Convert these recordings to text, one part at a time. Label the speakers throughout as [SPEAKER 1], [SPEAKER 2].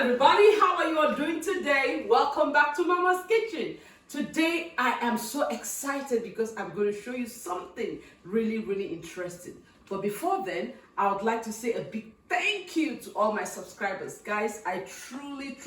[SPEAKER 1] everybody, how are you all doing today? Welcome back to Mama's Kitchen. Today I am so excited because I'm going to show you something really interesting. But before then, I would like to say a big thank you to all my subscribers. Guys, I truly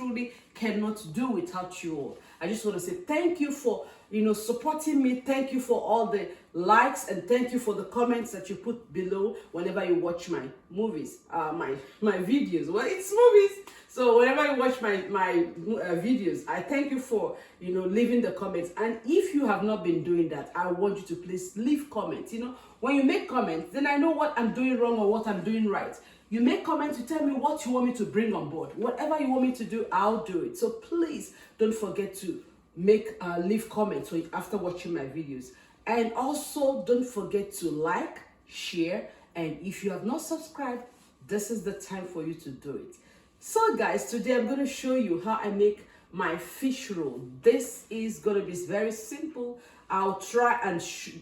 [SPEAKER 1] cannot do without you all. I just want to say thank you for supporting me. Thank you for all the likes, and thank you for the comments that you put below whenever you watch my movies, my videos. Well, it's movies. So whenever you watch my videos, I thank you for leaving the comments. And if you have not been doing that, I want you to please leave comments. When you make comments, then I know what I'm doing wrong or what I'm doing right. You make comments, you tell me what you want me to bring on board. Whatever you want me to do, I'll do it. So please don't forget to leave comments after watching my videos. And also don't forget to like, share, and if you have not subscribed, this is the time for you to do it. So guys, today I'm going to show you how I make my fish roll. This is going to be very simple. I'll try and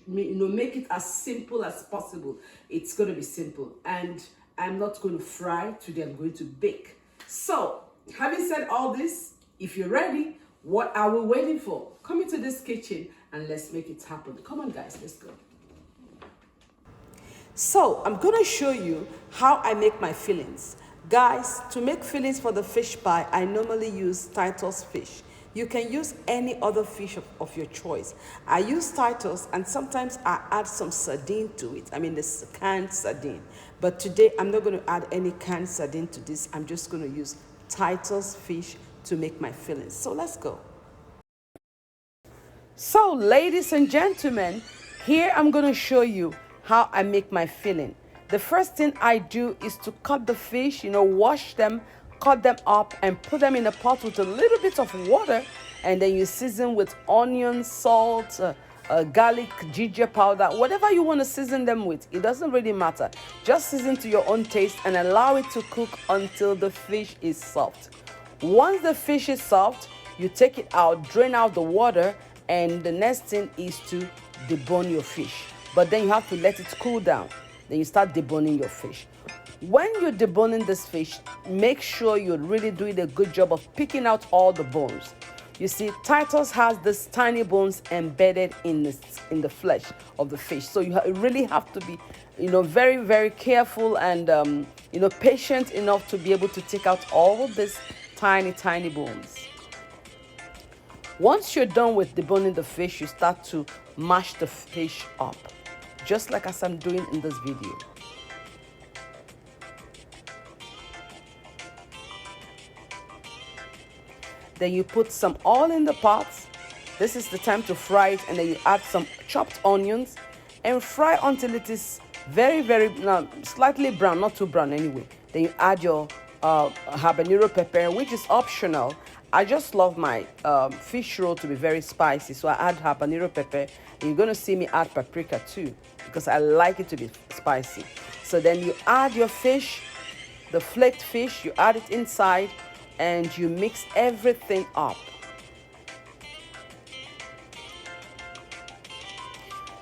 [SPEAKER 1] make it as simple as possible. It's going to be simple, and I'm not going to fry today. I'm going to bake. So having said all this, if you're ready, what are we waiting for? Come into this kitchen and let's make it happen. Come on guys, let's go. So I'm going to show you how I make my fillings. Guys, to make fillings for the fish pie, I normally use Titus fish. You can use any other fish of your choice. I use Titus, and sometimes I add some sardine to it. I mean, this canned sardine. But today, I'm not going to add any canned sardine to this. I'm just going to use Titus fish to make my fillings. So let's go. So ladies and gentlemen, here I'm going to show you how I make my filling. The first thing I do is to cut the fish, wash them, cut them up, and put them in a pot with a little bit of water. And then you season with onion, salt, garlic, ginger powder, whatever you want to season them with. It doesn't really matter. Just season to your own taste and allow it to cook until the fish is soft. Once the fish is soft, you take it out, drain out the water, and the next thing is to debone your fish. But then you have to let it cool down. Then you start deboning your fish. When you're deboning this fish, make sure you're really doing a good job of picking out all the bones. You see, Titus has these tiny bones embedded in the flesh of the fish. So you really have to be, very careful and, patient enough to be able to take out all of these tiny bones. Once you're done with deboning the fish, you start to mash the fish up, just like as I'm doing in this video. Then you put some oil in the pot. This is the time to fry it, and then you add some chopped onions and fry until it is very slightly brown, not too brown anyway. Then you add your habanero pepper, which is optional. I just love my fish roll to be very spicy, so I add habanero pepper. And you're going to see me add paprika too, because I like it to be spicy. So then you add your fish, the flaked fish, you add it inside, and you mix everything up.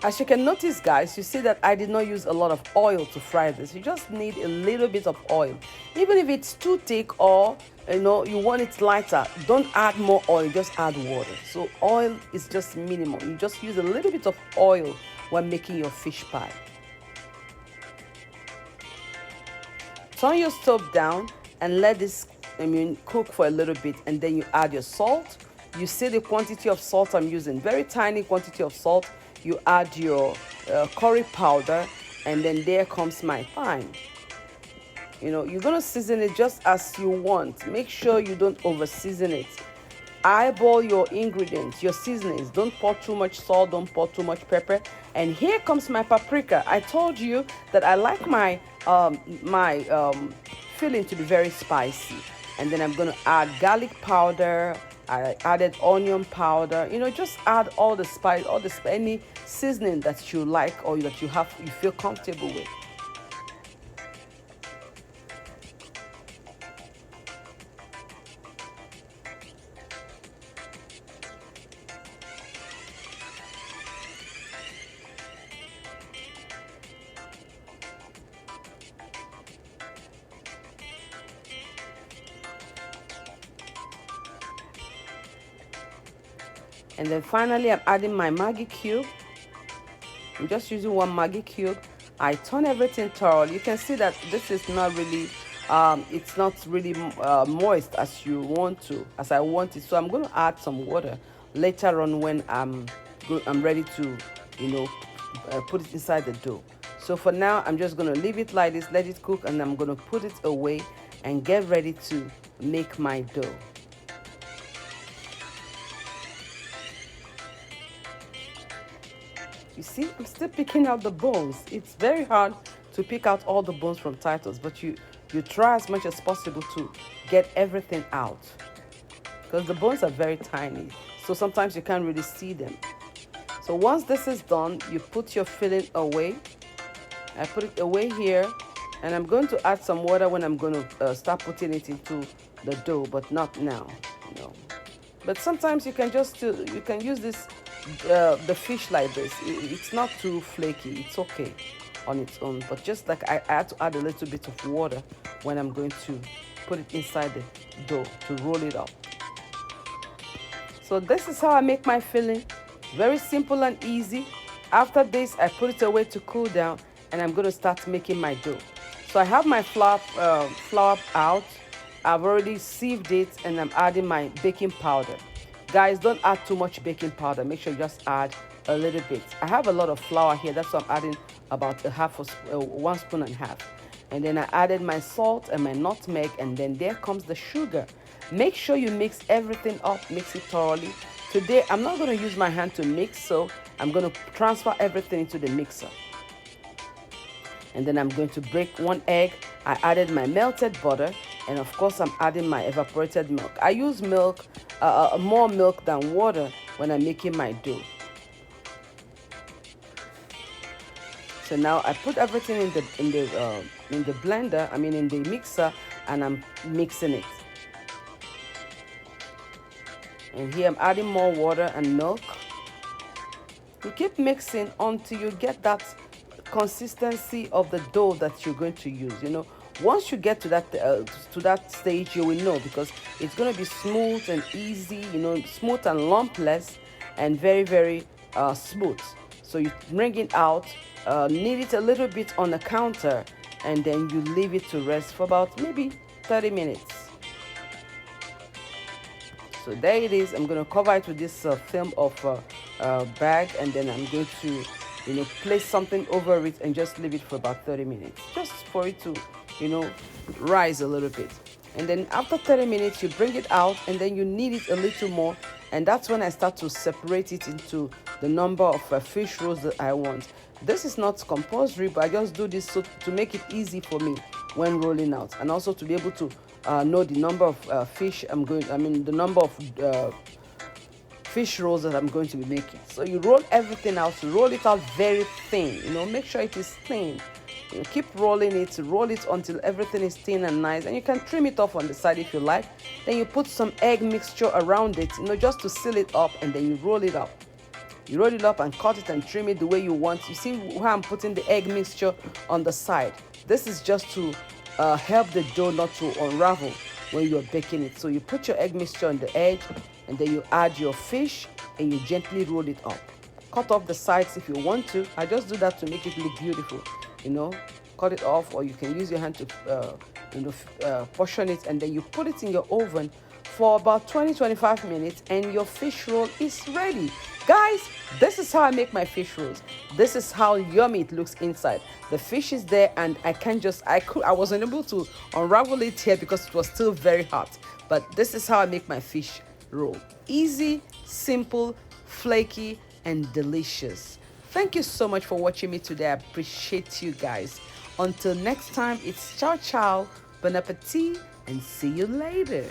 [SPEAKER 1] As you can notice, guys, you see that I did not use a lot of oil to fry this. You just need a little bit of oil. Even if it's too thick or you want it lighter, don't add more oil, just add water. So oil is just minimal. You just use a little bit of oil when making your fish pie. Turn your stove down and let this cook for a little bit, and then you add your salt. You see the quantity of salt I'm using, very tiny quantity of salt. You add your curry powder, and then there comes my thyme. You're going to season it just as you want. Make sure you don't over season it. Eyeball your ingredients, your seasonings. Don't pour too much salt, don't pour too much pepper. And here comes my paprika. I told you that I like my filling to be very spicy. And then I'm going to add garlic powder. I added onion powder. Just add all the spice, any seasoning that you like or that you feel comfortable with. And then finally, I'm adding my Maggi cube. I'm just using one Maggi cube. I turn everything thoroughly. You can see that this is not really, it's not really moist as I want it. So I'm going to add some water later on when I'm ready to, you know, put it inside the dough. So for now, I'm just going to leave it like this, let it cook, and I'm going to put it away and get ready to make my dough. You see, I'm still picking out the bones. It's very hard to pick out all the bones from Titus, but you try as much as possible to get everything out because the bones are very tiny. So sometimes you can't really see them. So once this is done, you put your filling away. I put it away here, and I'm going to add some water when I'm going to start putting it into the dough, but not now, you know. But sometimes you can just you can use this the fish like this. It's not too flaky. It's okay on its own. But just like I had to add a little bit of water when I'm going to put it inside the dough to roll it up. So this is how I make my filling. Very simple and easy. After this, I put it away to cool down, and I'm going to start making my dough. So I have my flour out. I've already sieved it, and I'm adding my baking powder. Guys, don't add too much baking powder. Make sure you just add a little bit. I have a lot of flour here. That's why I'm adding about 1 spoon and a half. And then I added my salt and my nutmeg, and then there comes the sugar. Make sure you mix everything up, mix it thoroughly. Today, I'm not going to use my hand to mix, so I'm going to transfer everything into the mixer. And then I'm going to break 1 egg. I added my melted butter, and of course I'm adding my evaporated milk. I use milk, more milk than water when I'm making my dough. So now I put everything in the blender, in the mixer, and I'm mixing it. And here I'm adding more water and milk. You keep mixing until you get that consistency of the dough that you're going to use. You know, once you get to that stage, you will know, because it's going to be smooth and easy, you know, smooth and lumpless, and very, very smooth. So you bring it out, knead it a little bit on the counter, and then you leave it to rest for about maybe 30 minutes. So there it is. I'm going to cover it with this film of bag, and then I'm going to, you know, place something over it and just leave it for about 30 minutes, just for it to, you know, rise a little bit. And then after 30 minutes, you bring it out, and then you knead it a little more, and that's when I start to separate it into the number of fish rolls that I want. This is not compulsory, but I just do this to make it easy for me when rolling out, and also to be able to know the number of fish the number of fish rolls that I'm going to be making. So you roll everything out, roll it out very thin, you know, make sure it is thin. You know, keep rolling it, roll it until everything is thin and nice, and you can trim it off on the side if you like. Then you put some egg mixture around it, you know, just to seal it up, and then you roll it up. You roll it up and cut it and trim it the way you want. You see how I'm putting the egg mixture on the side? This is just to help the dough not to unravel when you're baking it. So you put your egg mixture on the edge, and then you add your fish, and you gently roll it up. Cut off the sides if you want to. I just do that to make it look beautiful, you know. Cut it off, or you can use your hand to portion it, and then you put it in your oven for about 20-25 minutes, and your fish roll is ready. Guys, this is how I make my fish rolls. This is how yummy it looks inside. The fish is there, and I wasn't able to unravel it here because it was still very hot. But this is how I make my fish roll. Easy, simple, flaky, and delicious. Thank you so much for watching me today. I appreciate you guys. Until next time, it's ciao ciao, bon appetit, and see you later.